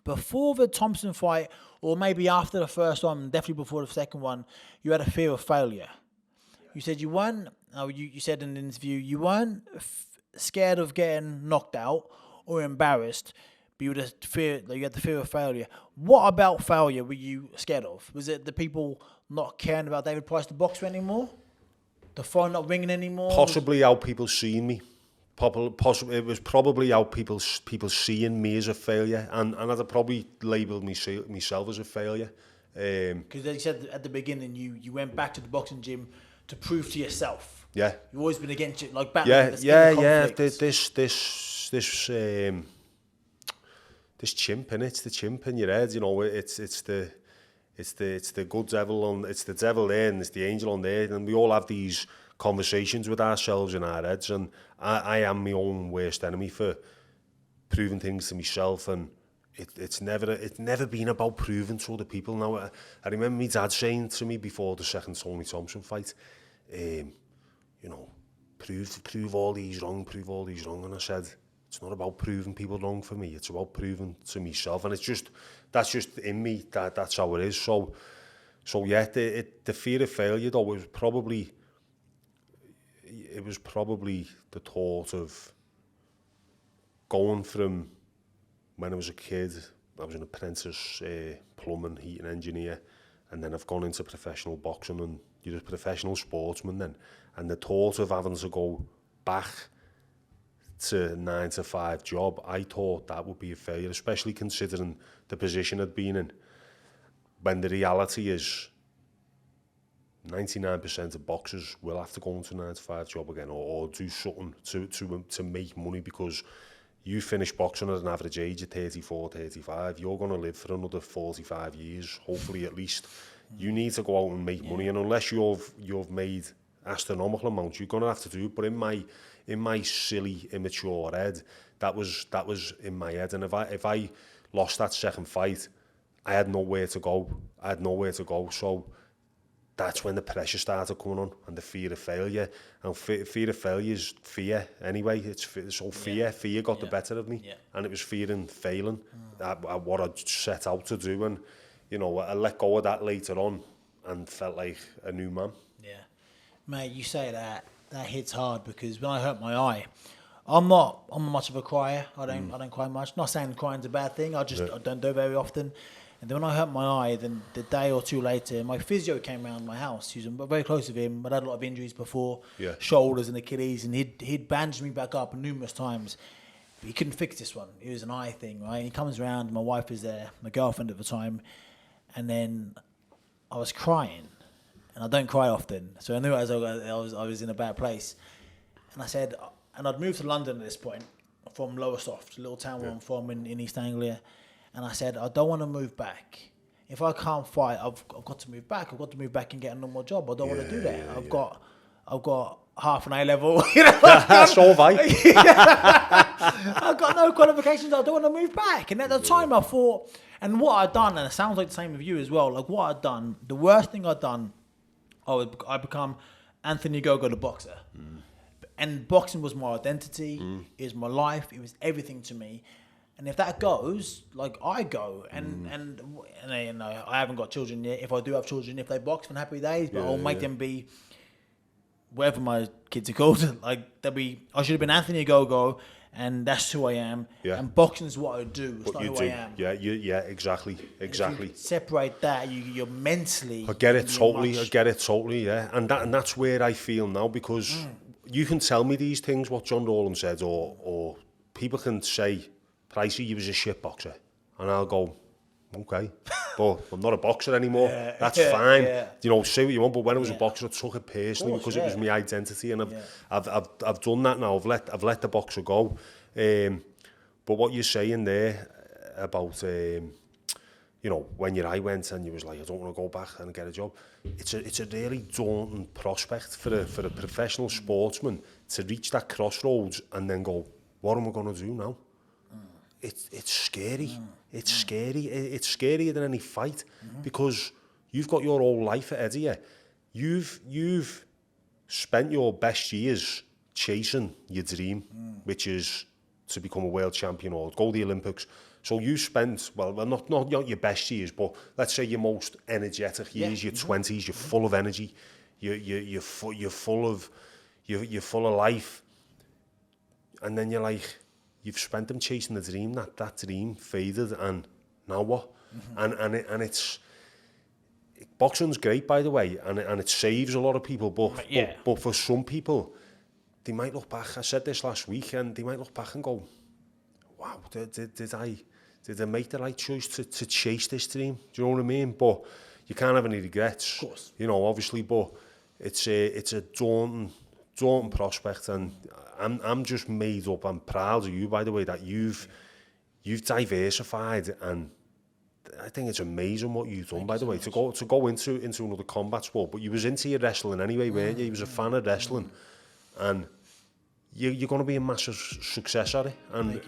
before the Thompson fight, or maybe after the first one, definitely before the second one, you had a fear of failure. You said you weren't. You said in an interview you weren't scared of getting knocked out or embarrassed, but you had the fear of failure. What about failure were you scared of? Was it the people not caring about David Price, the boxer, anymore? The phone not ringing anymore? Possibly how people seen me. Possibly it was probably how people seeing me as a failure, and I'd probably labelled myself as a failure. Because as you said at the beginning, you went back to the boxing gym to prove to yourself. Yeah. You've always been against it, like Batman. Yeah. This chimp, and it's the chimp in your head. You know, it's the good devil, and it's the devil there, and it's the angel on there, and we all have these conversations with ourselves in our heads, and I am my own worst enemy for proving things to myself, and it's never been about proving to other people. Now, I remember my dad saying to me before the second Tony Thompson fight, you know, prove all these wrong, and I said, it's not about proving people wrong for me, it's about proving to myself, and that's just in me, that's how it is. So yeah, the fear of failure though was probably the thought of going from when I was a kid, I was an apprentice plumbing, heating engineer, and then I've gone into professional boxing, and you're a professional sportsman then, and the thought of having to go back to 9-to-5 job, I thought that would be a failure, especially considering the position I'd been in, when the reality is 99% of boxers will have to go into a 9-to-5 job again, or do something to make money, because you finish boxing at an average age of 34, 35, you're going to live for another 45 years, hopefully at least. You need to go out and make money, and unless you've made astronomical amounts, you're going to have to do it. But in my silly, immature head, that was in my head, and if I lost that second fight, I had nowhere to go. So that's when the pressure started coming on, and the fear of failure. And fear of failure is fear anyway. Fear got the better of me, and it was fear and failing at what I'd set out to do. And you know, I let go of that later on, and felt like a new man. Yeah, mate, you say that hits hard, because when I hurt my eye, I'm not much of a crier. I don't cry much. Not saying crying's a bad thing. I don't do it very often. And then when I hurt my eye, then the day or two later, my physio came around my house. He was very close with him. I'd had a lot of injuries before, shoulders and Achilles, and he'd bandaged me back up numerous times. But he couldn't fix this one. It was an eye thing, right? And he comes around, my wife is there, my girlfriend at the time, and then I was crying, and I don't cry often, so I knew I was in a bad place. And I said, and I'd moved to London at this point from Lowestoft, a little town where I'm from in East Anglia. And I said, I don't want to move back. If I can't fight, I've got to move back. I've got to move back and get a normal job. I don't want to do that. I've got half an A level. You know, that's all right. I've got no qualifications. I don't want to move back. And at the time, I thought, and what I'd done, and it sounds like the same with you as well. Like what I'd done, the worst thing I'd done, I become Anthony Ogogo, the boxer. And boxing was my identity. It was my life. It was everything to me. And if that goes, like I go, and you know, I haven't got children yet. If I do have children, if they box, then happy days. But I'll make them be whatever my kids are called. Like I should have been Anthony Ogogo, and that's who I am. Yeah. And boxing is what I do. It's not who I am. Yeah, exactly. If you separate that, you're mentally. I get it totally. Yeah, and that's where I feel now, because you can tell me these things, what John Rowland said, or people can say, Pricey, you was a shit boxer. And I'll go, okay, but I'm not a boxer anymore. That's fine. You know, say what you want, but when I was a boxer, I took it personally because it was my identity, and I've done that now. I've let the boxer go. But what you're saying there about, you know, when your eye went and you was like, I don't want to go back and get a job. It's a really daunting prospect for a professional sportsman to reach that crossroads and then go, what am I going to do now? It's scary. It's scary. It's scarier than any fight, because you've got your whole life ahead of you. You've spent your best years chasing your dream, which is to become a world champion or go to the Olympics. So you spent, well, not your best years, but let's say your most energetic years, your 20s, you're full of energy, you're full of life, and then you're like, you've spent them chasing the dream. That dream faded, and now what? And it's boxing's great, by the way, and it saves a lot of people. But for some people, they might look back. I said this last week, and they might look back and go, "Wow, did I make the right choice to chase this dream?" Do you know what I mean? But you can't have any regrets, of course. you know, obviously. But it's a daunting prospect, and I'm just made up. I'm proud of you, by the way, that you've diversified, and I think it's amazing what you've done. By the way, to go into another combat sport, but you was into your wrestling anyway, weren't you? You was a fan of wrestling, and you're going to be a massive success at it. And